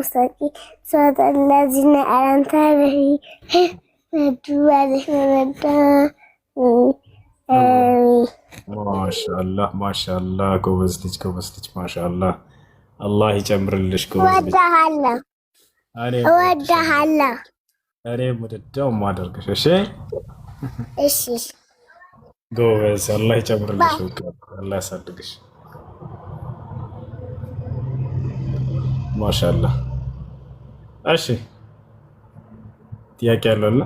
المستقيم صراط الذين أنعمت عليهم ما شاء الله ما شاء الله ጎበዝልጅ ما شاء الله الله ይጨምርልሽ ጎበዝልጅ እወድሃለሁ እኔ ወደደው ማደርግሽ እሺ እሺ ጎበዝ الله ይጨምርልሽ الله ያሳድግሽ ما شاء الله እሺ ጥያቄ ያለውና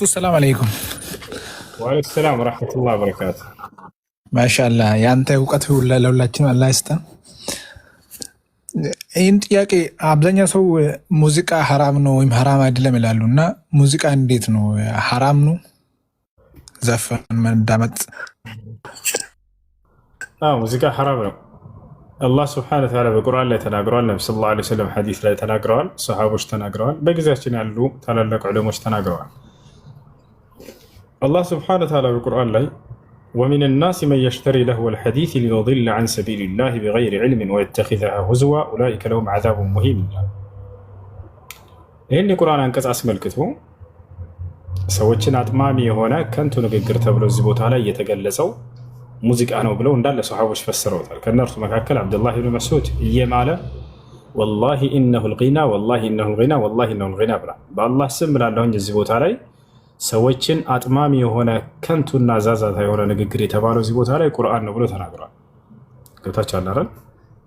السلام عليكم وعليكم السلام ورحمة الله وبركاته ما شاء الله ያንተ እውቀት ሁሉ ለሁላችንም አላህ ይስጠን። ይህን ጥያቄ አብዛኛው ሰው ሙዚቃ ሐራም ነው ወይም ሐራም አይደለም ይላሉ እና ሙዚቃ እንዴት ነው ሐራም ነው ዘፈን ማዳመጥ? ሙዚቃ ሐራም ነው። አላህ ስብሐነሁ ወተዓላ በቁርአን ላይ ተናግሯል። ነብዩ ሰለላሁ ዐለይሂ ወሰለም ሐዲስ ላይ ተናግረዋል። ሰሃቦች ተናግረዋል። በጊዜያችን ያሉ ታላላቅ ዑለሞች ተናግረዋል። አላህ ስብሐነሁ ወተዓላ በቁርአን ላይ ومن الناس من يشتري لهو الحديث ليضل عن سبيل الله بغير علم ويتخذها هزوا أولئك لهم عذاب مهين ይህን የቁርአን አንቀጽ አስመልክቶ ሰዎችን አጥማሚ የሆነ ከንቱ ንግግር ተብሎ እዚህ ቦታ ላይ የተገለጸው ሙዚቃ ነው ብለው እንዳለ ሰሃቦች ፈስረውታል። ከነርሱ መካከል አብዱላህ ኢብኑ መስዑድ እየማለ ወላሂ ኢነሁ ልጊና ወላሂ ኢነሁ ልጊና ወላሂ ኢነሁ ልጊና ብላ በአላህ ስም ብላለሁኝ እዚህ ቦታ ላይ ሰዎችን አጥማሚ የሆነ ከንቱና ዛዛታ የሆነ ንግግር የተባለው እዚህ ቦታ ላይ ቁርአን ነው ብሎ ተናግሯል። ገብታችሁ አላረን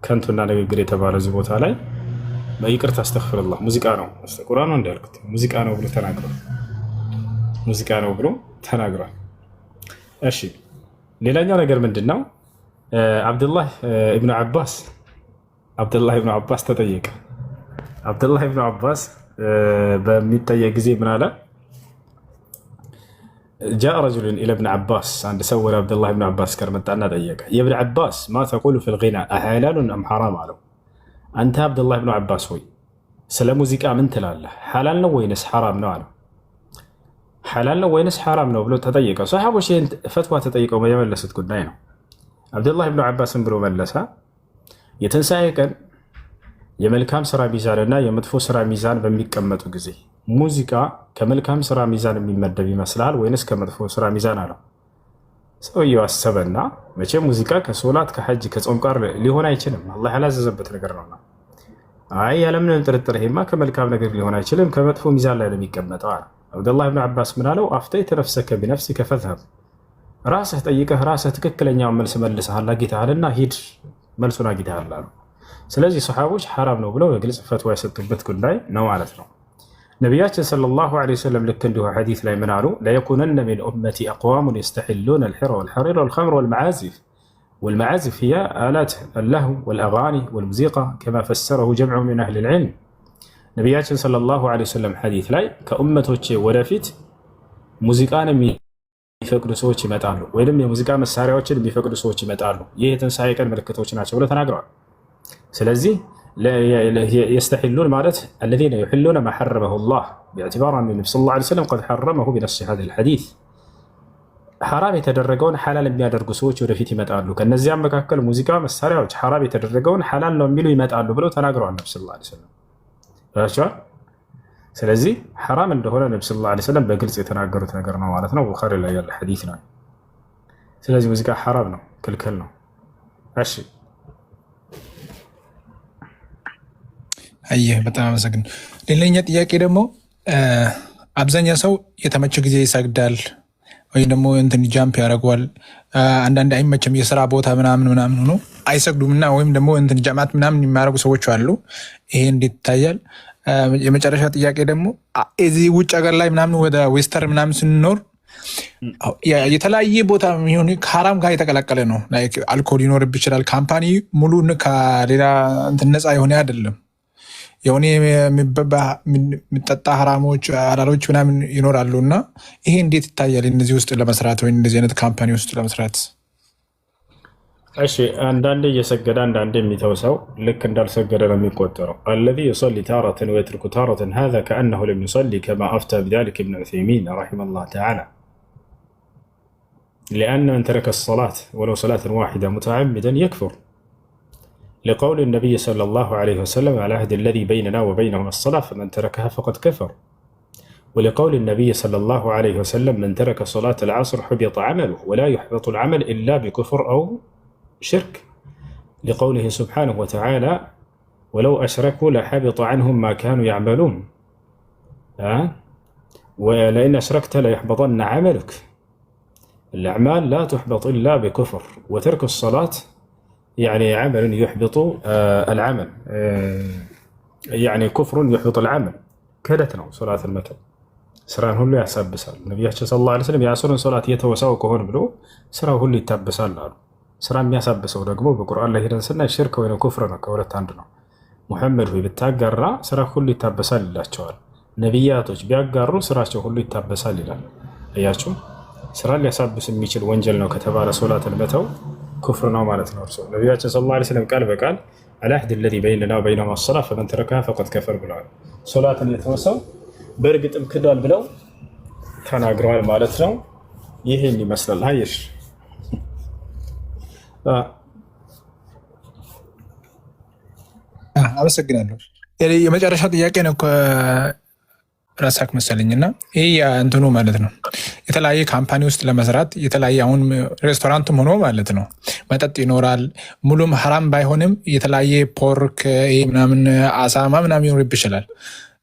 ከንቱና ንግግር የተባለው እዚህ ቦታ ላይ በይቅርታ አስተግፍሩላህ ሙዚቃ ነው ቁርአን ነው እንዳልኩት ሙዚቃ ነው ብሎ ተናግሯል። ሙዚቃ ነው ብሎ ተናግሯል። እሺ ሌላኛው ነገር ምንድነው? አብዱላህ ኢብኑ አባስ ተጠየቀ። አብዱላህ ኢብኑ አባስ በሚጠየቅ ጊዜ ምን አለ? جاء رجل إلى ابن عباس عند سور عبد الله بن عباس كرمتنا طيقة يا ابن عباس ما تقول في الغناء أحلال أم حرام عليه أنت عبد الله بن عباس هوي سلام موسيقى من تلاله حلال نو وينس حرام نو عليه حلال نو وينس حرام نو بلو تطيقة صحابه شيء فتوى تطيقة وما يملست قدناينه عبد الله بن عباس بلو ملسها يتنسى كان የመልካም ስራ ሚዛንና የመጥፎ ስራ ሚዛን በሚቀመጡ ጊዜ ሙዚቃ ከመልካም ስራ ሚዛን የሚመደብ ይመስላል ወይንስ ከመጥፎ ስራ ሚዛን አለው? ሰውየው አሰበና መቼ ሙዚቃ ከሶላት ከሐጅ ከጾም ጋር ሊሆን አይችልም፣ አላህ ያላዘዘበት ነገር ነውና፣ አይ ያለምንም ጥርጥር ይሄማ ከመልካም ነገር ሊሆን አይችልም ከመጥፎ ሚዛን ላይ ነው የሚቀመጠው አለ። አብዱላህ ኢብኑ አባስ ምን አለው? አፍተይተ ነፍሰከ ቢነፍሲከ ፈዝሀብ፣ ራስህ ጠይቀህ ራስህ ትክክለኛውን መልስ መልሰሃል አግኝተሃልና ሂድ መልሱን አግኝተሃል አሉ። ስለዚህ ሰሃቦች ሐራም ነው ብለው በግልጽ ፈትዋ የሰጡበት ጉዳይ ነው ማለት ነው። ነቢያችን ሰለላሁ ዐለይሂ ወሰለም ልክ እንዲሁ ሐዲስ ላይ ምን አሉ? ለየኩነነ ሚን ኡመቲ አቅዋሙን የስተሒሉነ አልሒረ ወልሐሪረ ወልኸምረ ወልመዓዚፍ ወልመዓዚፍ ሂየ አላት አልለህው ወልአጋኒ ወልሙዚቃ ከማ ፈሰረሁ ጀምዑ ሚን አህሊ ልዕልም። ነቢያችን ሰለላሁ ዐለይሂ ወሰለም ሐዲስ ላይ ከኡመቶቼ ወደፊት ሙዚቃን የሚፈቅዱ ሰዎች ይመጣሉ፣ ወይም የሙዚቃ መሳሪያዎችን የሚፈቅዱ ሰዎች ይመጣሉ፣ ይህ የትንሣኤ ቀን ምልክቶች ናቸው ብለው ተናግረዋል። ስለዚህ የስተሒሉን ማለት አለዚነ ዩሒሉነ ማ ሐረመሁ ላህ ቢዕትባር አን ነቢ ሰለላሁ ዐለይሂ ወሰለም ቀድ ሐረመሁ ቢነስሲ ሃዚሂል ሐዲስ ሐራም የተደረገውን ሐላል የሚያደርጉ ሰዎች ወደፊት ይመጣሉ። ከነዚያም መካከል ሙዚቃ መሳሪያዎች ሐራም የተደረገውን ሐላል ነው የሚሉ ይመጣሉ ብለው ተናግረዋል ነቢ ሰለላሁ ዐለይሂ ወሰለም። ስለዚህ ሐራም እንደሆነ ነቢ ሰለላሁ ዐለይሂ ወሰለም በግልጽ የተናገሩት ነገር ነው ማለት ነው። ቡኻሪ ላይ ያለ ሐዲስ ነው። ስለዚህ ሙዚቃ ሐራም ነው፣ ክልክል ነው። እሺ አየህ በጣም አመሰግናለሁ። ሌላኛ ጥያቄ ደግሞ አብዛኛው ሰው የተመቸ ጊዜ ይሰግዳል ወይም ደግሞ እንትን ጃምፕ ያደርገዋል። አንዳንድ አይመቸም የስራ ቦታ ምናምን ሆኖ አይሰግዱምና ወይም ደግሞ እንትን ጀማት ምናምን የሚያደርጉ ሰዎች አሉ። ይሄ እንዴት ይታያል? የመጨረሻ ጥያቄ ደግሞ እዚህ ውጭ ሀገር ላይ ምናምን ወደ ዌስተር ምናምን ስንኖር የተለያየ ቦታ የሚሆን ከሐራም ጋር የተቀላቀለ ነው። አልኮል ሊኖርብ ይችላል። ካምፓኒ ሙሉ ከሌላ እንትን ነፃ የሆነ አይደለም። የሆነ የሚጠጣ ሐራሞች አላሎች ምናምን ይኖራሉ እና ይሄ እንዴት ይታያል? እነዚህ ውስጥ ለመስራት ወይ እንደዚህ አይነት ካምፓኒ ውስጥ ለመስራት? እሺ አንዳንዴ እየሰገደ አንዳንዴ የሚተው ሰው ልክ እንዳልሰገደ ነው የሚቆጠረው። አለዚ ዩሰሊ ታረተን ወየትርኩ ታረተን ሀዛ ከአነሁ ለም ዩሰሊ ከማ አፍታ ቢዛሊከ ኢብኑ ዑሰይሚን ረሒመሁላህ ተዓላ ሊአነ መን ተረከ ሰላት ወለው ሰላተን ዋሒዳ ሙተዓሚደን የክፉር። لقول النبي صلى الله عليه وسلم على العهد الذي بيننا وبينهم الصلاة فمن تركها فقد كفر. ولقول النبي صلى الله عليه وسلم من ترك صلاة العصر حبط عمله ولا يحبط العمل إلا بكفر أو شرك. لقوله سبحانه وتعالى ولو أشركوا لحبط عنهم ما كانوا يعملون ولئن أشركت ليحبطن عملك. الأعمال لا تحبط إلا بكفر، وترك الصلاة يعني عمل يحبط العمل، يعني كفر يحبط العمل كدتنا صلاة المتر ስራን ሁሉ ያሳብሳል። ነቢያችን ሰለላሁ ዐለይሂ ወሰለም የአስርን ሶላት እየተወሰው ከሆነ ብሎ ስራው ሁሉ ይታበሳል አሉ። ስራ የሚያሳብሰው ደግሞ በቁርአን ላይ ሄደን ስናይ ሽርክ ወይም ኩፍር ነው፣ ከሁለት አንዱ ነው። ሙሐመድ ሆይ ብታጋራ ስራ ሁሉ ይታበሳል ይላቸዋል። ነቢያቶች ቢያጋሩ ስራቸው ሁሉ ይታበሳል ይላል። አያችሁ፣ ስራን ሊያሳብስ የሚችል ወንጀል ነው ከተባለ ሶላትን መተው ኩፍር ነው ማለት ነው። እርሱ ነቢያችን ሰለላሁ ዐለይሂ ወሰለም ቃል በቃል አልዐህድ አለዚ በይነና ወበይነሁም አሰላህ ፈመን ተረከሃ ፈቀድ ከፈር ብለዋል። ሶላትን የተወሰው በእርግጥም ክዷል ብለው ተናግረዋል ማለት ነው። ይህን ይመስላል። ሀይሽ አመሰግናለሁ። የመጨረሻ ጥያቄ ነው ራሳክ መሰለኝና ይህ እንትኑ ማለት ነው የተለያየ ካምፓኒ ውስጥ ለመስራት የተለያየ አሁን ሬስቶራንትም ሆኖ ማለት ነው መጠጥ ይኖራል። ሙሉም ሀራም ባይሆንም የተለያየ ፖርክ ምናምን አሳማ ምናምን ይኖርብ ይችላል።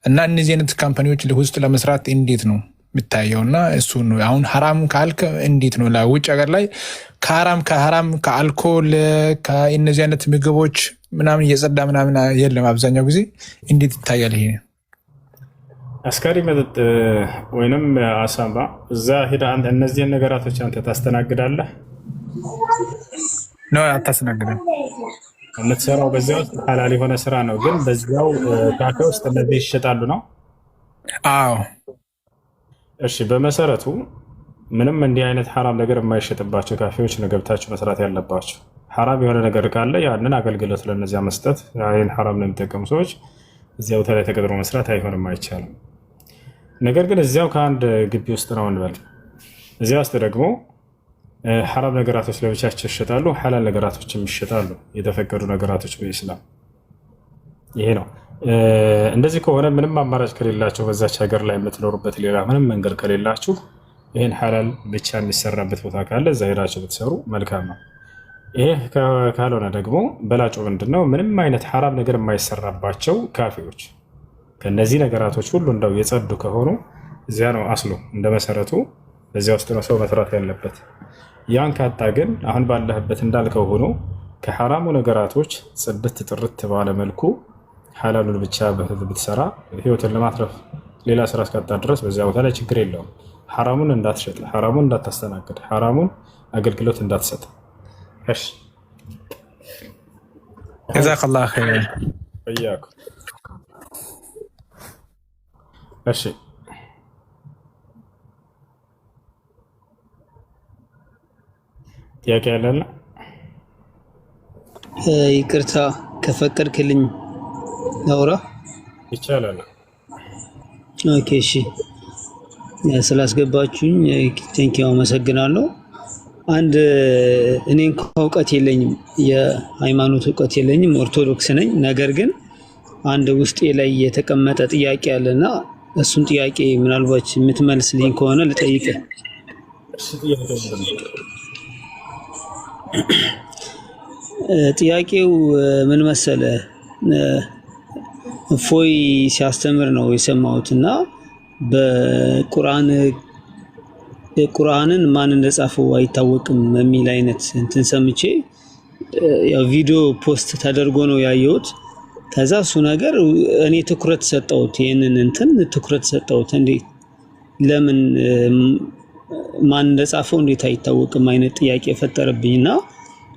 እና እነዚህ አይነት ካምፓኒዎች ውስጥ ለመስራት እንዴት ነው የሚታየው? እና እሱ ነው አሁን ሀራም ካልክ እንዴት ነው ለውጭ ሀገር ላይ ከሀራም ከአልኮል ከእነዚህ አይነት ምግቦች ምናምን እየጸዳ ምናምን የለም አብዛኛው ጊዜ። እንዴት ይታያል ይሄ? አስካሪ መጠጥ ወይንም አሳማ እዛ ሄዳ እነዚህን ነገራቶች አንተ ታስተናግዳለህ ነው? አታስተናግድም። የምትሰራው በዚያ ውስጥ ሐላል የሆነ ስራ ነው፣ ግን በዚያው ካፌ ውስጥ እነዚህ ይሸጣሉ ነው? አዎ። እሺ፣ በመሰረቱ ምንም እንዲህ አይነት ሐራም ነገር የማይሸጥባቸው ካፌዎች ነው ገብታችሁ መስራት ያለባቸው። ሐራም የሆነ ነገር ካለ ያንን አገልግሎት ለነዚያ መስጠት፣ ይህን ሐራም ነው የሚጠቀሙ ሰዎች እዚያ ቦታ ላይ ተቀጥሮ መስራት አይሆንም፣ አይቻልም። ነገር ግን እዚያው ከአንድ ግቢ ውስጥ ነው እንበል፣ እዚያ ውስጥ ደግሞ ሐራም ነገራቶች ለብቻቸው ይሸጣሉ፣ ሐላል ነገራቶችም ይሸጣሉ፣ የተፈቀዱ ነገራቶች በኢስላም። ይሄ ነው። እንደዚህ ከሆነ ምንም አማራጭ ከሌላችሁ በዛች ሀገር ላይ የምትኖሩበት ሌላ ምንም መንገድ ከሌላችሁ ይህን ሐላል ብቻ የሚሰራበት ቦታ ካለ እዛ ሄዳችሁ ብትሰሩ መልካም ነው። ይሄ ካልሆነ ደግሞ በላጩ ምንድነው? ምንም አይነት ሐራም ነገር የማይሰራባቸው ካፌዎች ከነዚህ ነገራቶች ሁሉ እንደው የጸዱ ከሆኑ እዚያ ነው አስሉ፣ እንደ መሰረቱ በዚያ ውስጥ ነው ሰው መስራት ያለበት። ያን ካጣ ግን አሁን ባለህበት እንዳልከው ሆኖ ከሐራሙ ነገራቶች ጽድት ጥርት ባለ መልኩ ሐላሉን ብቻ ብትሰራ ህይወትን ለማትረፍ ሌላ ስራ እስካጣ ድረስ በዚያ ቦታ ላይ ችግር የለውም። ሐራሙን እንዳትሸጥ፣ ሐራሙን እንዳታስተናግድ፣ ሐራሙን አገልግሎት እንዳትሰጥ። እሺ፣ ጀዛከላሁ ኸይረን። በያኩ። እሺ፣ ጥያቄ ያለና ይቅርታ ከፈቀድክልኝ ላውራ ይቻላል? ኦኬ፣ እሺ። ስላስገባችሁኝ ቴንኪው አመሰግናለሁ። አንድ እኔ እንኳን እውቀት የለኝም፣ የሃይማኖት እውቀት የለኝም፣ ኦርቶዶክስ ነኝ። ነገር ግን አንድ ውስጤ ላይ የተቀመጠ ጥያቄ አለና እሱን ጥያቄ ምናልባት የምትመልስልኝ ከሆነ ልጠይቅህ። ጥያቄው ምን መሰለ? እፎይ ሲያስተምር ነው የሰማሁት እና ቁርአንን ማን እንደጻፈው አይታወቅም የሚል አይነት እንትን ሰምቼ ያው ቪዲዮ ፖስት ተደርጎ ነው ያየሁት። ከዛ እሱ ነገር እኔ ትኩረት ሰጠሁት፣ ይሄንን እንትን ትኩረት ሰጠሁት። እንዴት ለምን ማን እንደጻፈው እንዴት አይታወቅም አይነት ጥያቄ ፈጠረብኝና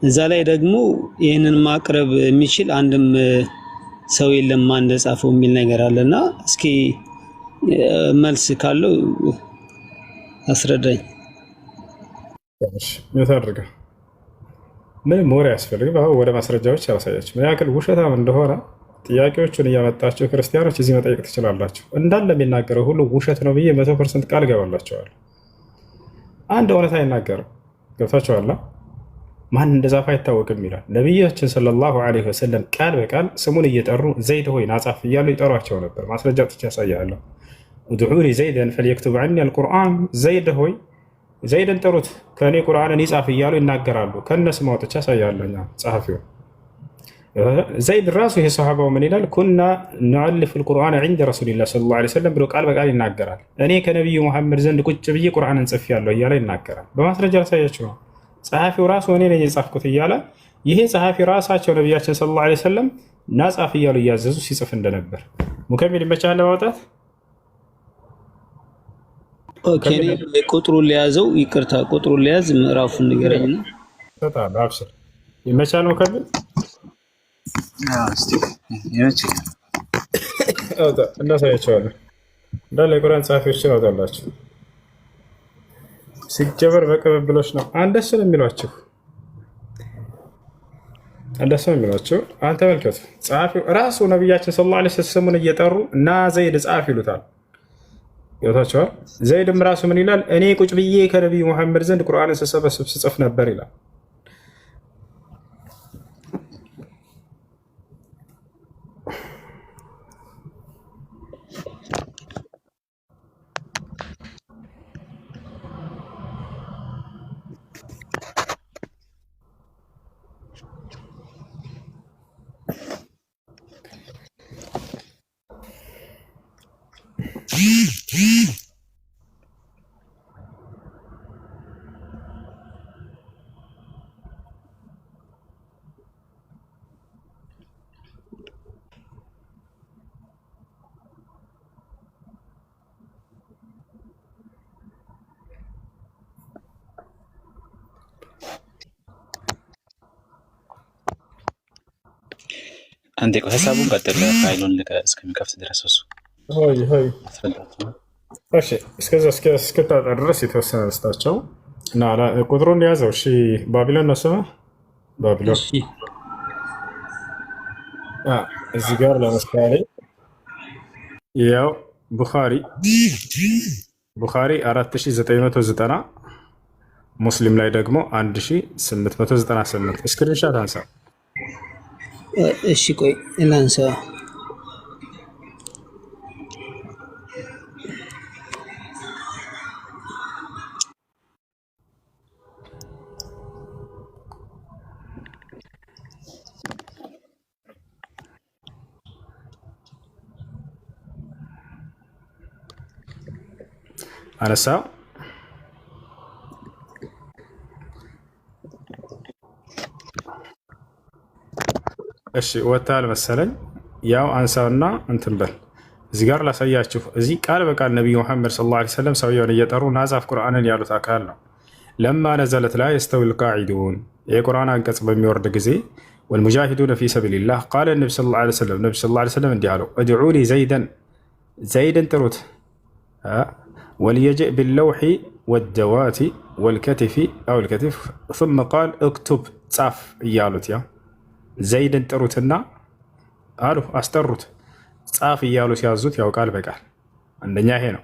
እዛ ላይ ደግሞ ይሄንን ማቅረብ የሚችል አንድም ሰው የለም ማን እንደጻፈው የሚል ነገር አለና እስኪ መልስ ካለው አስረዳኝ። ይታርጋ ምንም ወሬ ያስፈልግ። አሁን ወደ ማስረጃዎች ያሳያችሁ ምን ያክል ውሸታም እንደሆነ ጥያቄዎቹን እያመጣችሁ ክርስቲያኖች እዚህ መጠየቅ ትችላላችሁ። እንዳለ የሚናገረው ሁሉ ውሸት ነው ብዬ 100% ቃል ገባላችኋል። አንድ እውነት አይናገርም። ገብታችኋል? ማን እንደጻፈ አይታወቅም ይላል። ነቢያችን ሰለላሁ ዐለይሂ ወሰለም ቃል በቃል ስሙን እየጠሩ ዘይድ ሆይ ናጻፍ እያሉ ይጠሯቸው ነበር። ማስረጃ ጥቻ ያሳያለሁ። ኡድዑሊ ዘይደን ፈልየክቱብ ዐኒ አልቁርአን፣ ዘይድ ሆይ ዘይድን ጥሩት ከእኔ ቁርአንን ይጻፍ እያሉ ይናገራሉ። ከነስሙ አውጥቼ ያሳያለሁ። ጸሐፊው ዘይድ ራሱ ይሄ ሰሃባው ምን ይላል? ኩና ኑዐልፍ አልቁርአን ዐንደ ረሱሊላህ ሰለላሁ ዐለይሂ ወሰለም ብሎ ቃል በቃል ይናገራል። እኔ ከነቢዩ መሐመድ ዘንድ ቁጭ ብዬ ቁርአንን ጽፌያለሁ እያለ ይናገራል። በማስረጃ ላሳያችሁ ነው። ጸሐፊው ራሱ እኔ ነኝ የጻፍኩት እያለ ይሄ ጸሐፊ ራሳቸው ነቢያችን ሰለላሁ ዐለይሂ ወሰለም ናጻፍ እያሉ እያዘዙ ሲጽፍ እንደነበር ሙከሚል ይመቻል ለማውጣት። ኦኬ ቁጥሩን ሊያዘው፣ ይቅርታ ቁጥሩን ሊያዝ፣ ምዕራፉን ንገረኝና ተጣላ። አብሽር ይመቻል ሙከሚል። እናሳያቸዋለን እንዳለ የቁርአን ጸሐፊዎችን አውጣላችሁ። ሲጀበር በቅብብሎች ነው አንደስ ነው የሚሏችሁ፣ አንደስ ነው የሚሏችሁ። አንተ ተመልከቱ፣ ጸሐፊው ራሱ ነቢያችን ሰለላሁ ዐለይሂ ወሰለም ስሙን እየጠሩ እና ዘይድ ጻፍ ይሉታል። ይወታቸዋል። ዘይድም ራሱ ምን ይላል? እኔ ቁጭ ብዬ ከነቢዩ መሐመድ ዘንድ ቁርአንን ስሰበስብ ስጽፍ ነበር ይላል። አንዴ ቆይ ሀሳቡን ቀጥል። ፋይሉን እስከሚከፍት ድረስ እሱ እሺ፣ እስከዛ እስክታጣ ድረስ የተወሰነ ደስታቸው እና ቁጥሩን ያዘው። እሺ፣ ባቢሎን ነው ስምህ? ባቢሎን። እዚህ ጋር ለምሳሌ ያው ቡኻሪ 4990 ሙስሊም ላይ ደግሞ 1898 ስክሪንሻት አንሳ። እሺ ቆይ ላንሳ። አነሳው። እሺ ወታል መሰለኝ። ያው አንሳውና እንትን በል። እዚህ ጋር ላሳያችሁ። እዚህ ቃል በቃል ነቢዩ መሐመድ ሰለላሁ ዐለይሂ ወሰለም ሰውየውን እየጠሩ ናዛፍ ቁርአንን ያሉት አካል ነው። ለማ ነዘለት ላ የስተዊል ቃዒዱን የቁርአን አንቀጽ በሚወርድ ጊዜ ወልሙጃሂዱነ ፊ ሰቢልላህ ቃለ ነቢ ሰለላሁ ዐለይሂ ወሰለም ነቢ ሰለላሁ ዐለይሂ ወሰለም እንዲህ አለው፣ እድዑሊ ዘይደን ጥሩት፣ ወልየጅእ ቢለውሒ ወደዋቲ ወልከቲፊ አው ልከቲፍ ثم ቃል እክቱብ ጻፍ እያሉት ያ ዘይድን ጥሩትና አሉ አስጠሩት፣ ጻፍ እያሉ ሲያዙት ያውቃል በቃል። አንደኛ ይሄ ነው።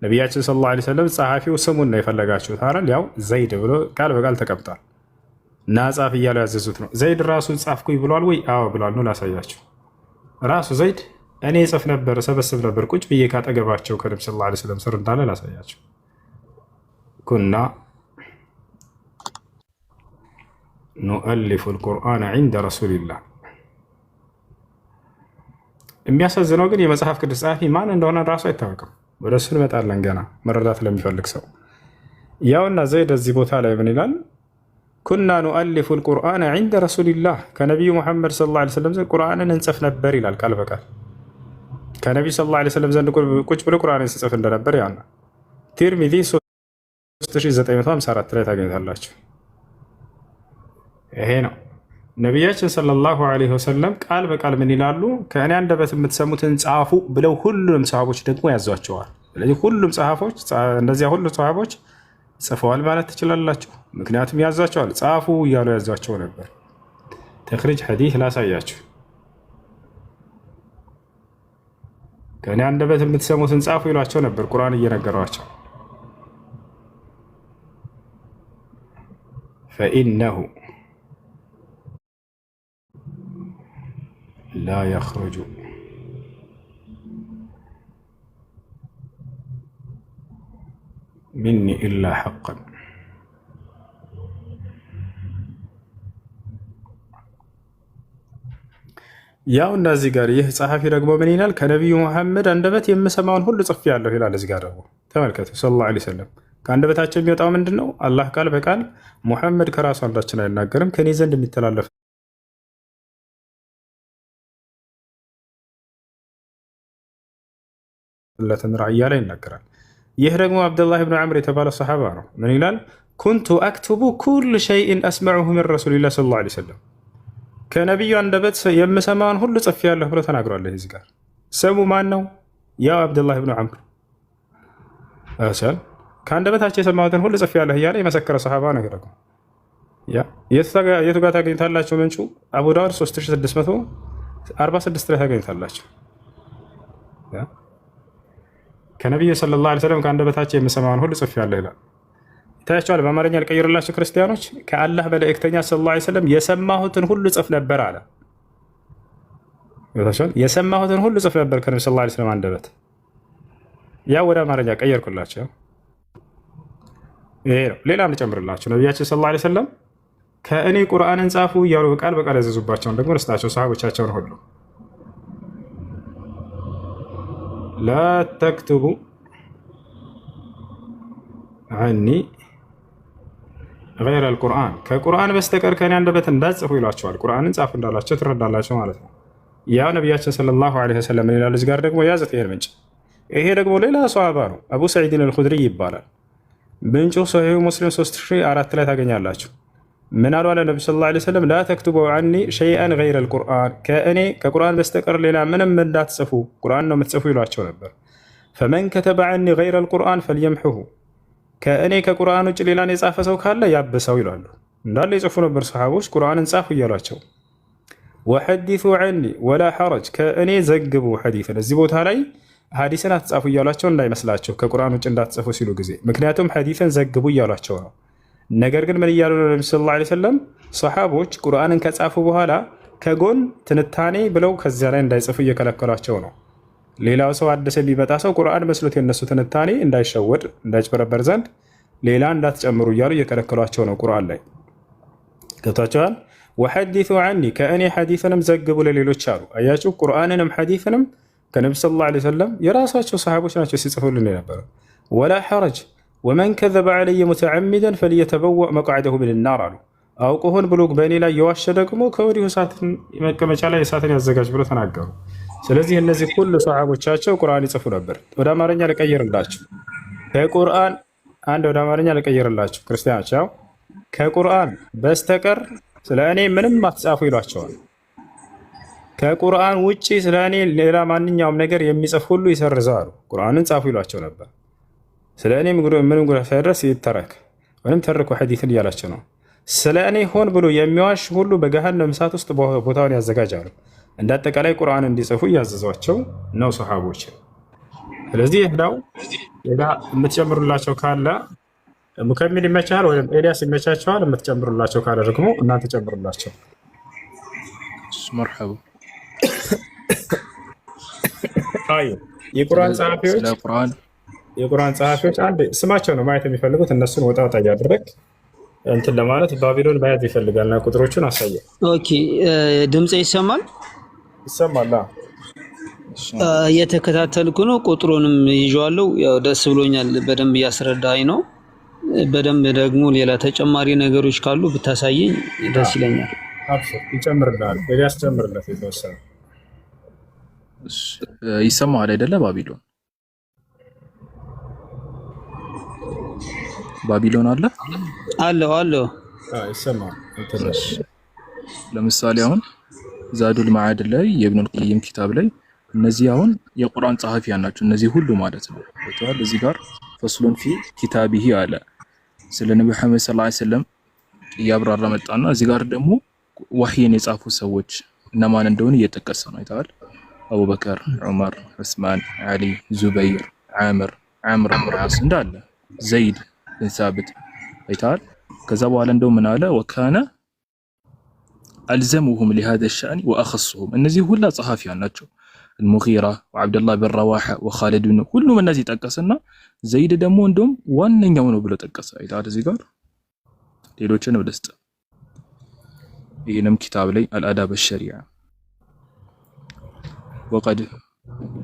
ነቢያችን ሰለላሁ ዐለይሂ ወሰለም ጸሐፊው ስሙን ነው የፈለጋችሁት አይደል? ያው ዘይድ ብሎ ቃል በቃል ተቀምጧል እና ጻፍ እያሉ ያዘዙት ነው። ዘይድ ራሱ ጻፍኩኝ ብሏል ወይ? አዎ ብሏል። ነው ላሳያችሁ። ራሱ ዘይድ እኔ ጽፍ ነበር ሰበስብ ነበር ቁጭ ብዬ ካጠገባቸው ከነቢ ሰለላሁ ዐለይሂ ወሰለም ስር እንዳለ ላሳያችሁ። ኩና ኑአሊፉ አልቁርአን ዐንደ ረሱሊላህ። የሚያሳዝነው ግን የመጽሐፍ ቅዱስ ጸሐፊ ማን እንደሆነ ራሱ አይታወቅም። ወደ እሱ እንመጣለን ገና መረዳት ለሚፈልግ ሰው። ያውና ዘይድ እዚህ ቦታ ላይ ምን ይላል? ኩና ኑአሊፉ አልቁርአን ዐንደ ረሱሊላህ ከነቢዩ መሐመድ ሰለላሁ ዐለይሂ ወሰለም ዘንድ ቁርአንን እንጽፍ ነበር ይላል ቃል በቃል። ከነቢዩ ሰለላሁ ዐለይሂ ወሰለም ዘንድ ቁጭ ብሎ ቁርአንን ሲጽፍ እንደነበር ያውና ቲርሚዚ 3954 ላይ ታገኝታላችሁ። ይሄ ነው ነቢያችን ሰለላሁ ዐለይሂ ወሰለም ቃል በቃል ምን ይላሉ? ከእኔ አንደበት የምትሰሙትን ጻፉ ብለው ሁሉንም ሰሃቦች ደግሞ ያዟቸዋል። ስለዚህ ሁሉም ጸሐፎች እነዚያ ሁሉ ሰሃቦች ጽፈዋል ማለት ትችላላችሁ። ምክንያቱም ያዟቸዋል፣ ጻፉ እያሉ ያዟቸው ነበር። ተኽሪጅ ሐዲስ ላሳያችሁ። ከእኔ አንደበት የምትሰሙትን ጻፉ ይሏቸው ነበር ቁርአን እየነገሯቸው ፈኢነሁ ላ የኽሩጁ ሚኒ ኢላ ሐቀን። ያው እነዚህ ጋር ይህ ጸሐፊ ደግሞ ምን ይላል? ከነቢዩ መሐመድ አንደበት የምሰማውን ሁሉ ጽፌአለሁ ይላል። እዚህ ጋር ደግሞ ተመልከቱ። ሰለላሁ ዐለይሂ ወሰለም ከአንደበታቸው የሚወጣው ምንድን ነው? አላህ ቃል በቃል ሙሐመድ ከራሱ አንዳችን አይናገርም፣ ከኔ ዘንድ የሚተላለፍለትን ራእያ ላይ ይናገራል። ይህ ደግሞ አብደላህ ብን ዐምር የተባለ ሰሓባ ነው። ምን ይላል? ኩንቱ አክቱቡ ኩል ሸይእን አስመዑሁ ሚን ረሱሊላህ ሰለላሁ ዐለይሂ ወሰለም ከነቢዩ አንደበት የምሰማውን ሁሉ ጽፌአለሁ ብሎ ተናግሯል። እዚህ ጋር ስሙ ማን ነው? ያው አብደላህ ብን ዐምር ከአንደበታቸው የሰማሁትን ሁሉ ጽፌአለሁ እያለ የመሰከረ ሰሓባ ነገር ነው። የቱ ጋር ታገኝታላቸው? ምንጩ አቡ ዳውድ 3646 ላይ ታገኝታላቸው። ከነቢዩ ሰለላሁ ዐለይሂ ወሰለም ከአንደበታቸው የምሰማውን ሁሉ ጽፌአለሁ ይላል። ይታያቸዋል። በአማርኛ ልቀይርላቸው ክርስቲያኖች፣ ከአላህ መልእክተኛ ሰለላሁ ዐለይሂ ወሰለም የሰማሁትን ሁሉ ጽፍ ነበር አለ። የሰማሁትን ሁሉ ጽፍ ነበር ከነቢ ሰለላሁ ዐለይሂ ወሰለም አንደበት። ያው ወደ አማርኛ ቀየርኩላቸው። ይሄ ነው። ሌላም ልጨምርላቸው። ነቢያችን ሰለላሁ ዐለይሂ ወሰለም ከእኔ ቁርአንን ጻፉ እያሉ ቃል በቃል ያዘዙባቸውን ደግሞ ርስታቸው ሰሃቦቻቸውን ሁሉ ላ ተክቱቡ ዐኒ ገይረ አልቁርአን ከቁርአን በስተቀር ከእኔ አንደበት እንዳትጽፉ ይሏቸዋል። ቁርአንን ጻፉ እንዳላቸው ትረዳላቸው ማለት ነው። ያው ነቢያችን ሰለላሁ ዐለይሂ ወሰለም ይላል። እዚህ ጋር ደግሞ ያዘት ይሄን ምንጭ። ይሄ ደግሞ ሌላ ሰሃባ ነው፣ አቡ ሰዒድን አልኹድሪ ይባላል። ምንጩ ሰሒሁ ሙስሊም 3004 ላይ ታገኛላችሁ። ምን አሉ አለ ነቢ ሰለላሁ ዐለይሂ ወሰለም? ላ ተክቱቡ ዐኒ ሸይአን ገይረ አልቁርአን ከእኔ ከቁርአን በስተቀር ሌላ ምንም እንዳትጽፉ ቁርአን ነው የምትጽፉ ይሏቸው ነበር። ፈመን ከተበ ዐኒ ገይረ አልቁርአን ፈልየምሑሁ ከእኔ ከቁርአን ውጭ ሌላን የጻፈ ሰው ካለ ያብሰው ይላሉ። እንዳለ የጽፉ ነበር ሰሃቦች ቁርአንን ጻፉ እያሏቸው። ወሐዲሱ ዐኒ ወላ ሐረጅ ከእኔ ዘግቡ ሐዲስን እዚህ ቦታ ላይ ሐዲስን አትጻፉ እያሏቸው እንዳይመስላቸው ከቁርአን ውጭ እንዳትጽፉ ሲሉ ጊዜ፣ ምክንያቱም ሐዲስን ዘግቡ እያሏቸው ነው። ነገር ግን ምን እያሉ ነው? ነቢ ሰለላሁ ዐለይሂ ወሰለም ሰሃቦች ቁርአንን ከጻፉ በኋላ ከጎን ትንታኔ ብለው ከዚያ ላይ እንዳይጽፉ እየከለከሏቸው ነው። ሌላው ሰው አዲስ የሚመጣ ሰው ቁርአን መስሎት የነሱ ትንታኔ እንዳይሸወድ እንዳይጭበረበር ዘንድ ሌላ እንዳትጨምሩ እያሉ እየከለከሏቸው ነው። ቁርአን ላይ ገብታችኋል። ወሐዲሱ ዐኒ ከእኔ ሐዲስንም ዘግቡ ለሌሎች አሉ። አያችሁ፣ ቁርአንንም ሐዲስንም ከነቢ ሰለላሁ ዐለይሂ ወሰለም የራሳቸው ሰሃቦች ናቸው ሲጽፉልን የነበረው። ወላ ሐረጅ ወመን ከዘበ ዐለየ ሙተዐሚደን ፈልየተበወእ መቅዐደሁ ሚነናር አሉ። አውቆ ሆን ብሎ በእኔ ላይ የዋሸ ደግሞ ከወዲሁ እሳትን መቀመጫ ላይ እሳትን ያዘጋጅ ብሎ ተናገሩ። ስለዚህ እነዚህ ሁሉ ሰሃቦቻቸው ቁርአን ይጽፉ ነበር። ወደ አማርኛ ልቀይርላችሁ። ከቁርአን አንድ ወደ አማርኛ ልቀይርላችሁ ክርስቲያኖች፣ ያው ከቁርአን በስተቀር ስለ እኔ ምንም አትጻፉ ይሏቸዋል። ከቁርአን ውጪ ስለ እኔ ሌላ ማንኛውም ነገር የሚጽፍ ሁሉ ይሰርዛሉ። ቁርአንን ጻፉ ይሏቸው ነበር። ስለ እኔ ምንም ጉዳት ሳይደርስ ይተረክ ወይም ተርኩ ሐዲስን እያላቸው ነው። ስለ እኔ ሆን ብሎ የሚዋሽ ሁሉ በገሃነም እሳት ውስጥ ቦታውን ያዘጋጃሉ። እንደ አጠቃላይ ቁርአን እንዲጽፉ እያዘዟቸው ነው ሰሃቦች። ስለዚህ ይህዳው ሌላ የምትጨምሩላቸው ካለ ሙከሚል ይመቻል ወይም ኤልያስ ይመቻቸዋል። የምትጨምሩላቸው ካለ ደግሞ እናንተ ጨምሩላቸው። መርሐባ። አይ የቁርአን ጸሐፊዎች አንድ ስማቸው ነው ማየት የሚፈልጉት። እነሱን ወጣ ወጣ እያደረግ እንትን ለማለት ባቢሎን መያዝ ይፈልጋልና ቁጥሮቹን አሳየ። ኦኬ፣ ድምጽ ይሰማል? ይሰማል። እየተከታተልኩ ነው። ቁጥሩንም ይዤዋለሁ። ያው ደስ ብሎኛል። በደንብ እያስረዳኝ ነው። በደንብ ደግሞ ሌላ ተጨማሪ ነገሮች ካሉ ብታሳየኝ ደስ ይለኛል። ይጨምርልሃል። ኤልያስ ጨምርለት የተወሰነ ይሰማል አይደለ? ባቢሎን አለው ይሰማል። ለምሳሌ አሁን ዛዱል መዓድ ላይ የኢብኑል ቀይም ኪታብ ላይ እነዚህ አሁን የቁርአን ጸሐፊያን ናቸው። እነዚህ ሁሉ ማለት ነው ወጥቷል። እዚህ ጋር ፈስሉን ፊ ኪታቢሂ አለ ስለ ነብዩ መሐመድ ሰለላሁ ዐለይሂ ወሰለም እያብራራ መጣና እዚህ ጋር ደግሞ ወህይን የጻፉ ሰዎች እነማን እንደሆነ እየጠቀሰ ነው። አይተዋል። አቡበከር፣ ዑመር፣ ዑስማን፣ አሊ፣ ዙበይር፣ ዓምር ብን ዓስ እንዳለ ዘይድ ብን ሳብት አይተዋል። ከዛ በኋላ እንደው ምን አለ? ወካነ ألزمهم لهذا الشأن وأخصهم النزي هلا صحافيان ناتشو المغيرة وعبد الله بن رواحة وخالد بن كل من الناس يتقسنا زيد دمو እንደም ዋነኛው ነው ብሎ ተቀሰ አይታል እዚህ ጋር ሌሎችን ወደስተ ይሄንም ኪታብ ላይ الآداب الشريعة وقد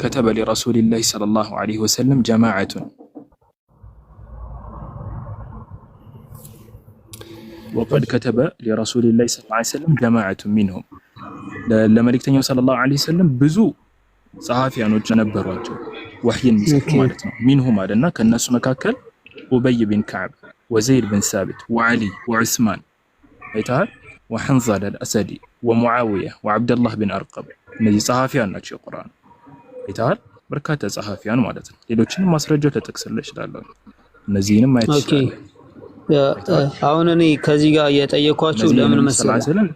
كتب لرسول الله صلى الله عليه وسلم جماعة وقد كتب لرسول الله صلى الله عليه وسلم جماعة منهم ለመልእክተኛው صلى الله عليه وسلم ብዙ ጸሐፊያኖች ነበሯቸው ወህይን የሚሰጡ ማለት ነው منهم አለና ከነሱ መካከል ኡበይ ቢን ከዕብ ወዘይድ ቢን ሳቢት ወዓሊ ወዑስማን አይታል وحنظل الأسدي ومعاوية وعبد الله بن أرقم እነዚህ ጸሐፊያን ናቸው ቁርአን አይታል በርካታ ጸሐፊያን ማለት ነው ሌሎችንም ማስረጃው ተጠቅሰለ ይችላል እነዚህንም ማየት ይችላል አሁን እኔ ከዚህ ጋር እየጠየኳችሁ ለምን መሰለህ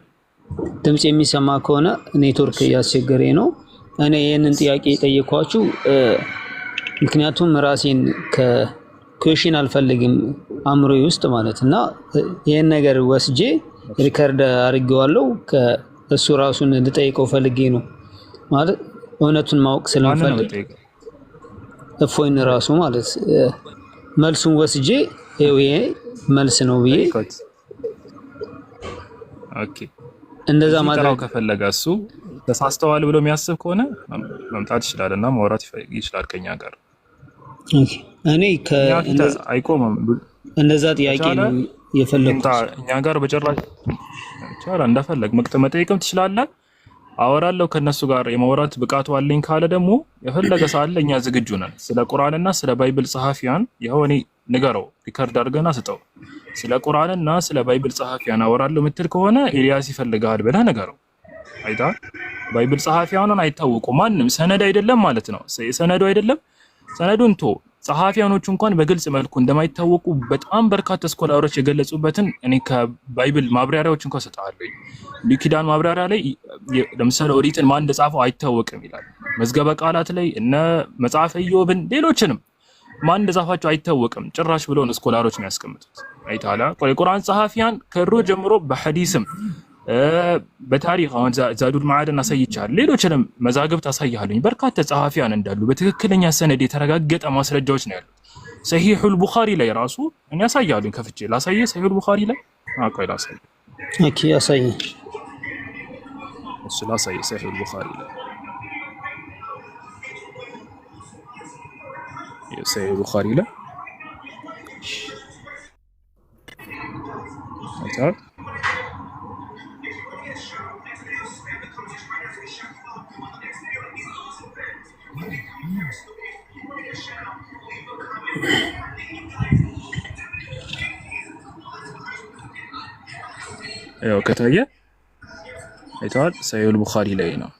ድምጽ የሚሰማ ከሆነ ኔትወርክ ያስቸገረኝ ነው እኔ ይሄንን ጥያቄ ጠየኳችሁ ምክንያቱም ራሴን ከኩዌሽን አልፈልግም አምሮዬ ውስጥ ማለትና ይሄን ነገር ወስጄ ሪከርድ አድርጌዋለሁ ከእሱ ራሱን ልጠይቀው ፈልጌ ነው ማለት እውነቱን ማወቅ ስለምፈልግ እፎይን ራሱ ማለት መልሱን ወስጄ ይሄ መልስ ነው ብዬ ኦኬ እንደዛ ማድረግ ከፈለገ እሱ ተሳስተዋል ብሎ የሚያስብ ከሆነ መምጣት ይችላልና ማውራት ይችላል ከኛ ጋር ኦኬ እኔ አይቆምም እንደዛ ጥያቄ ነው የፈለኩት እኛ ጋር በጨራሽ ይቻላል እንደፈለግ መጠየቅም ትችላለህ አወራለሁ ከነሱ ጋር የማውራት ብቃቱ አለኝ ካለ ደግሞ የፈለገ ሳለ እኛ ዝግጁ ነን ስለ ቁርአንና ስለ ባይብል ጸሐፊያን ይሆኔ ንገረው ሪከርድ አድርገና ስጠው ስለ ቁርአንና ስለ ባይብል ጸሐፊያን አወራለሁ ምትል ከሆነ ኤልያስ ይፈልጋል ብለህ ንገረው አይታ ባይብል ጸሐፊያኑን አይታወቁ ማንንም ሰነድ አይደለም ማለት ነው ሰነዱ አይደለም ሰነዱን ቶ ጸሐፊያኖቹ እንኳን በግልጽ መልኩ እንደማይታወቁ በጣም በርካታ ስኮላሮች የገለጹበትን እኔ ከባይብል ማብራሪያዎች እንኳን ሰጣለሁ ሊኪዳን ማብራሪያ ላይ ለምሳሌ ኦሪትን ማን እንደጻፈው አይታወቅም ይላል መዝገበ ቃላት ላይ እነ መጽሐፈ ኢዮብን ሌሎችንም ማን እንደጻፋቸው አይታወቅም ጭራሽ ብለው ነው ስኮላሮች የሚያስቀምጡት አይታላ ቁርአን ጸሐፊያን ከሮ ጀምሮ በሐዲስም በታሪክ አሁን ዛዱል ማዓድን አሳይቻለሁ ሌሎችንም መዛግብት አሳያለሁኝ በርካታ ጸሐፊያን እንዳሉ በትክክለኛ ሰነድ የተረጋገጠ ማስረጃዎች ነው ያሉት ሰሂሁል ቡኻሪ ላይ ራሱ እኔ አሳያለሁኝ ከፍቼ ላሳየ ሰሂሁል ቡኻሪ ላይ አቆይ ላሳየ ኦኬ አሳየ እሱ ላሳየ ሰሂሁል ቡኻሪ ላይ ሰሂሁል ቡኻሪ ላይ አይታል ያው ከታየ አይተዋል ሰሂሁል ቡኻሪ ላይ ነው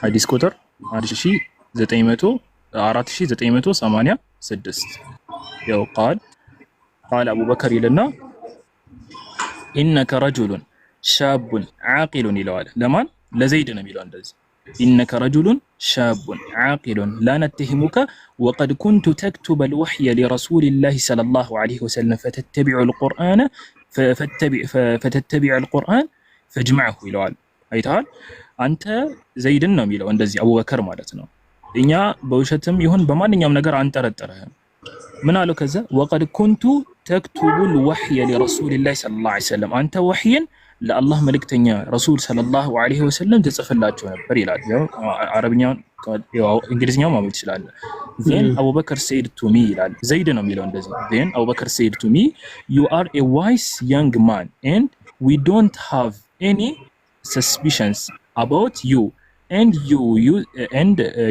ሐዲስ ቁጥር 4986 ያው قال ابو بكر لنا انك رجل شاب عاقل ይለዋል ለማን ለዘይድ ነው የሚለው እንደዚህ انك رجل شاب عاقل لا نتهمك وقد كنت تكتب الوحي لرسول الله صلى الله عليه وسلم فتتبع القرآن فاجمعه ይለዋል አይታል አንተ ዘይድን ነው የሚለው እንደዚህ አቡበከር ማለት ነው እኛ በውሸትም ይሁን በማንኛውም ነገር አንጠረጠረህም ምን አለው ከዛ وقد كنت تكتب الوحي لرسول الله صلى الله عليه وسلم አንተ ወህይን ለአላህ መልእክተኛ ረሱል ሰለላሁ ዐለይሂ ወሰለም ተጽፈላቸው ነበር ይላል ያው አረብኛው ያው እንግሊዝኛው ማለት ይችላል then Abubakar said to me ይላል ዘይድ ነው የሚለው እንደዚህ then Abubakar said to me you are a wise young man and we don't have any suspicions about you and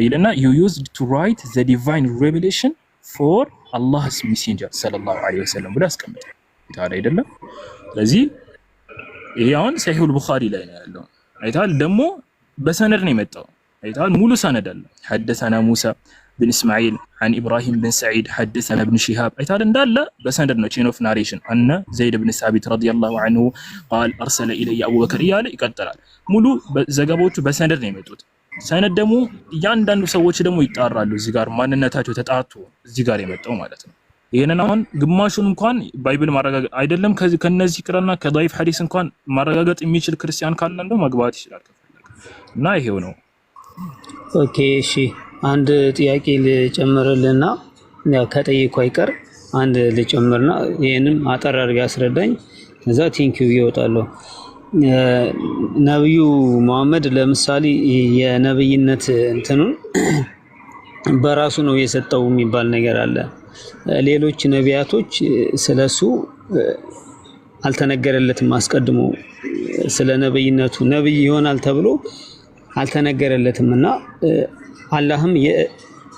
ይለና you used to write the divine revelation for Allah's messenger ሰለላሁ ዐለይሂ ወሰለም ብሎ አስቀምጠ ታዲያ አይደለም ስለዚህ ይሄውን ሰሂሁል ቡኻሪ ላይ ነው ያለው አይታል ደግሞ በሰነድ ነው የመጣው አይታል ሙሉ ሰነድ አለ حدثنا موسى بن اسماعيل عن ابراهيم بن سعيد حدثنا ابن شهاب አይታል እንዳለ በሰነድ ነው chain of narration አነ ዘይድ بن ثابت رضي الله عنه قال ارسل الي ابو بكر ያለ ይቀጥላል ሙሉ ዘገባዎቹ በሰነድ ነው የመጡት ሰነድ ደግሞ እያንዳንዱ ሰዎች ደግሞ ይጣራሉ እዚህ ጋር ማንነታቸው ተጣርቶ እዚህ ጋር የመጣው ማለት ነው ይሄንን አሁን ግማሹን እንኳን ባይብል ማረጋገጥ አይደለም ከነዚህ ቅረና ከዳይፍ ሐዲስ እንኳን ማረጋገጥ የሚችል ክርስቲያን ካለ እንደው መግባት ይችላል እና ይሄው ነው። ኦኬ እሺ፣ አንድ ጥያቄ ልጨምርልና ያው ከጠየቁ አይቀር አንድ ልጨምርና ይሄንም አጠር አድርጋ አስረዳኝ። ከዛ ቲንኪው ይወጣለሁ። ነብዩ መሐመድ ለምሳሌ የነብይነት እንትኑን በራሱ ነው የሰጠው የሚባል ነገር አለ። ሌሎች ነቢያቶች ስለሱ አልተነገረለትም። አስቀድሞ ስለ ነብይነቱ ነብይ ይሆናል ተብሎ አልተነገረለትም እና አላህም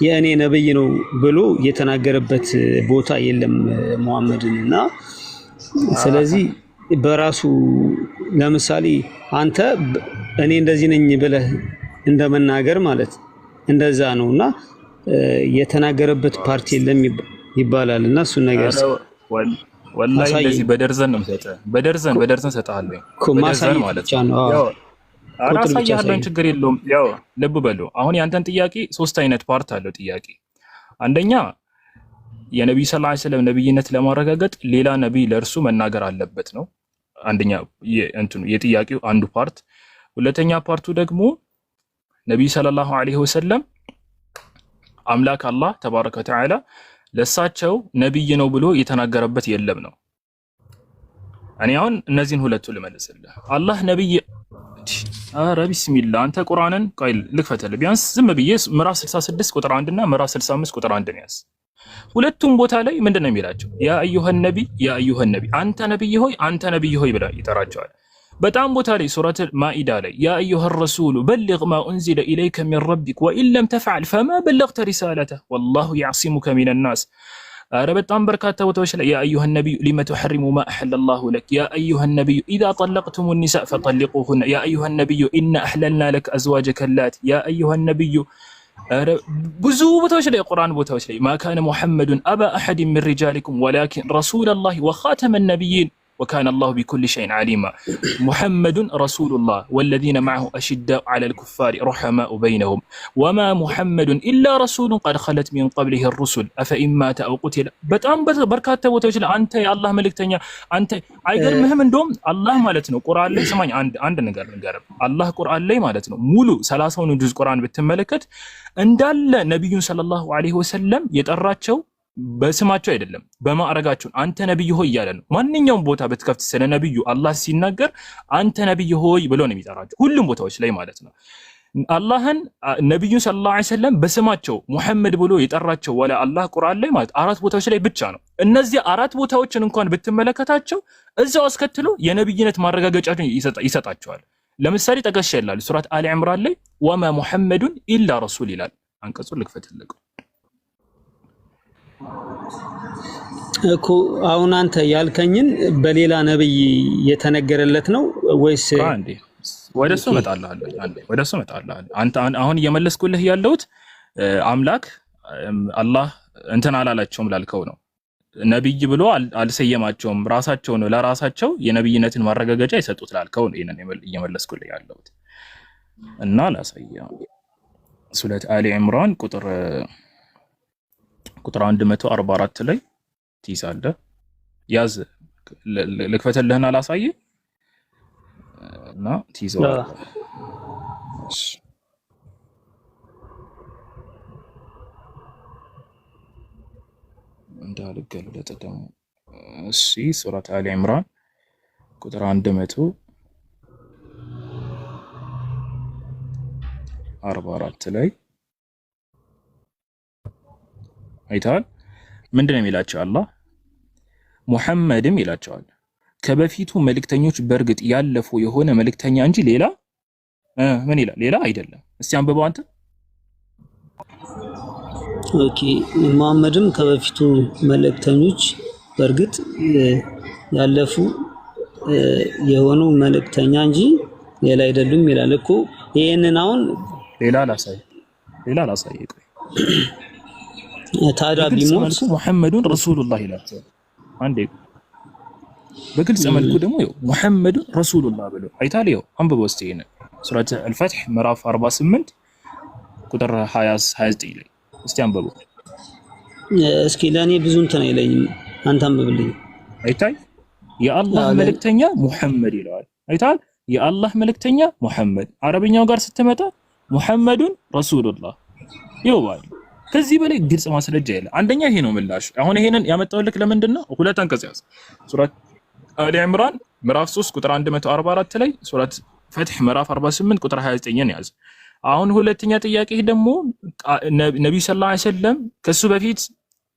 የእኔ ነብይ ነው ብሎ የተናገረበት ቦታ የለም መሐመድንና ስለዚህ በራሱ ለምሳሌ አንተ እኔ እንደዚህ ነኝ ብለህ እንደመናገር ማለት እንደዛ ነውና የተናገረበት ፓርቲ የለም ይባላልና እሱ ነገር ወላሂ እንደዚህ በደርዘን ነው የምሰጠህ። በደርዘን ሰጣለሁ። በደርዘን ማለት ነው። ያው አራሳያለሁ፣ ችግር የለውም። ያው ልብ በሉ። አሁን ያንተን ጥያቄ ሶስት አይነት ፓርት አለው ጥያቄ። አንደኛ የነብዩ ሰለላሁ ዐለይሂ ወሰለም ነብይነት ለማረጋገጥ ሌላ ነብይ ለእርሱ መናገር አለበት ነው አንደኛ እንትኑ የጥያቄው አንዱ ፓርት። ሁለተኛ ፓርቱ ደግሞ ነብዩ ሰለላሁ ዐለይሂ ወሰለም አምላክ አላህ ተባረከ ወተዓላ ለሳቸው ነብይ ነው ብሎ የተናገረበት የለም ነው። እኔ አሁን እነዚህን ሁለቱ ልመልስልህ። አላህ ነብይ አረ ቢስሚላህ አንተ ቁርአንን ቆይ ልክፈተልህ። ቢያንስ ዝም ብዬ ምዕራፍ 66 ቁጥር 1 እና ምዕራፍ 65 ቁጥር 1 ነው ያስ ሁለቱም ቦታ ላይ ምንድነው የሚላቸው? ያ አዩሃን ነቢ አንተ ነብይ ሆይ ብላ ይጠራቸዋል። በጣም ቦታ ላይ ሱረቱ ማኢዳ ላይ ያ አዩሃ ረሱሉ በልግ ማ ኡንዚለ ኢለይከ ሚን ረቢክ ወኢን ለም ተፍዐል ፈማ በለግተ ሪሳለተ ወላሁ ያዕሲሙከ ሚነን ናስ። አረ በጣም በርካታ ቦታዎች ላይ ያ አዩሃ ነቢዩ ሊመ ቱሐሪሙ ማ አሐለላሁ ለክ ያ አዩሃ ነቢዩ ኢዛ ጠለቅቱሙ ኒሳእ ፈጠሊቁሁነ ያ አዩሃ ነቢዩ ኢና አሕለልና ለክ አዝዋጀከ ላቲ ያ አዩሃ ነቢዩ ብዙ ቦታዎች ላይ ቁርአን ቦታዎች ላይ ማ ካነ ሙሐመዱን አባ አሐድ ሚን ሪጃሊኩም ወላኪን ረሱለላሂ ወኻተመ ነቢይን ወካነ አላሁ ቢኩሊ ሸይን ዓሊማ ሙሐመዱን ረሱሉላህ ወለዚነ መዐሁ አሽዳኡ ዐለል ኩፋሪ ሩሐማኡ በይነሁም ወማ ሙሐመዱን ኢላ ረሱሉን ቀድ ኸለት ሚን ቀብሊሂ ሩሱል አፈኢን ማተ አው ቁቲለ። በጣም በርካታ ቦታዎች ላይ አንተ የአላህ መልእክተኛ አንተ አይገርምህም? እንደውም አላህ ማለት ነው ቁርአን ላይ ስማኝ፣ አንድ ነገር ልንገርህ። አላህ ቁርአን ላይ ማለት ነው ሙሉ 30ውን ጁዝ ቁርአን ብትመለከት እንዳለ ነብዩን ሰለላሁ ዐለይሂ ወሰለም የጠራቸው በስማቸው አይደለም በማዕረጋቸው አንተ ነብይ ሆይ እያለ ነው። ማንኛውም ቦታ በትከፍት ስለ ነብዩ አላህ ሲናገር አንተ ነብይ ሆይ ብሎ ነው የሚጠራቸው ሁሉም ቦታዎች ላይ ማለት ነው። አላህን ነብዩን ሰለላሁ ዐለይሂ ወሰለም በስማቸው ሙሐመድ ብሎ የጠራቸው ወላ አላህ ቁርአን ላይ ማለት 4 ቦታዎች ላይ ብቻ ነው። እነዚህ 4 ቦታዎችን እንኳን ብትመለከታቸው እዛው አስከትሎ የነብይነት ማረጋገጫቸውን ይሰጣቸዋል። ለምሳሌ ጠቀሽ ይላል ሱረት አሊ ኢምራን ላይ ወማ ሙሐመዱን ኢላ ረሱል ይላል። አንቀጹን ልክፈትልህ እኮ አሁን አንተ ያልከኝን በሌላ ነብይ የተነገረለት ነው ወይስ? አንዴ ወደሱ እመጣለሁ። አንተ አሁን እየመለስኩልህ ያለሁት አምላክ አላህ እንትን አላላቸውም ላልከው ነው። ነብይ ብሎ አልሰየማቸውም። ራሳቸው ነው ለራሳቸው የነብይነትን ማረጋገጫ የሰጡት ላልከው ነው ይሄንን እየመለስኩልህ ያለሁት እና ላሳየው ሱረት አሊ ኢምራን ቁጥር 144 ላይ ትይዛለህ። ያዝ ልክፈትልህና ላሳየህ እና ትይዘዋለህ። እንዳልገለጥ ደግሞ እሺ ሱረት አሊ ኢምራን ቁጥር 144 ላይ አይታል ምንድነው የሚላቸው? አላህ ሙሐመድም ይላቸዋል ከበፊቱ መልእክተኞች በርግጥ ያለፉ የሆነ መልእክተኛ እንጂ ሌላ ምን ይላል? ሌላ አይደለም። እስቲ አንብበው አንተ። ኦኬ ሙሐመድም ከበፊቱ መልእክተኞች በርግጥ ያለፉ የሆኑ መልእክተኛ እንጂ ሌላ አይደሉም ይላል እኮ። ይሄንን አሁን ሌላ ላሳይ ታዲያ ቢሞት ሙሐመዱን ረሱሉላህ ይላቸዋል። አንዴ በግልጽ መልኩ ደግሞ ሙሐመዱን ረሱሉላህ ብሎ አይታል። አንብበው እስቲ ይሄን ሱረት አልፈትህ ምዕራፍ 48 ቁጥር 29 ላይ እስቲ አንብበው። እስኪ ለኔ ብዙ እንትን አይለኝም አንተ አንብብልኝ አይታይ የአላህ መልእክተኛ ሙሐመድ ይለዋል አይታል የአላህ መልእክተኛ ሙሐመድ አረብኛው ጋር ስትመጣ ሙሐመዱን ረሱሉላህ ይወዋል ከዚህ በላይ ግልጽ ማስረጃ የለ አንደኛ ይሄ ነው ምላሽ አሁን ይሄንን ያመጣውልክ ለምንድነው ሁለት አንቀጽ ያዝ ሱረት አሊ ኢምራን ምዕራፍ 3 ቁጥር 144 ላይ ሱረት ፈትህ ምዕራፍ 48 ቁጥር 29 ያዝ አሁን ሁለተኛ ጥያቄ ደግሞ ነብዩ ሰለላሁ ዐለይሂ ወሰለም ከሱ በፊት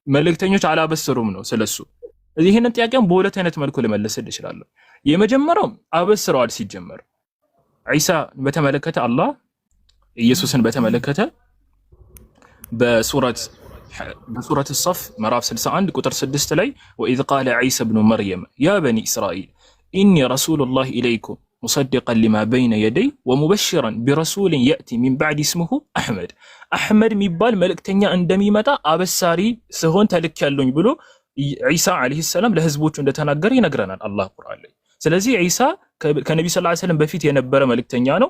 መልእክተኞች አላበሰሩም ነው ስለሱ ይሄንን ጥያቄን በሁለት አይነት መልኩ ለመለስልህ ይችላል የመጀመሪያው አበስረዋል ሲጀመር ኢሳ በተመለከተ አላህ ኢየሱስን በተመለከተ በሱረት الصف ምዕራፍ 61 ቁጥር 6 ላይ وإذ قال عيسى ابن مريم يا بني إسرائيل إني رسول الله إليكم مصدقا لما بين يدي ومبشرا برسول يأتي من بعد اسمه أحمد የሚባል መልእክተኛ እንደሚመጣ አበሳሪ ሲሆን ተልኬያለሁኝ ብሎ ኢሳ አለይሂ ሰላም ለህዝቦቹ እንደተናገረ ይነግረናል አላህ ቁርአን ላይ ስለዚህ ኢሳ ከነብዩ ሰለላሁ ዐለይሂ ወሰለም በፊት የነበረ መልእክተኛ ነው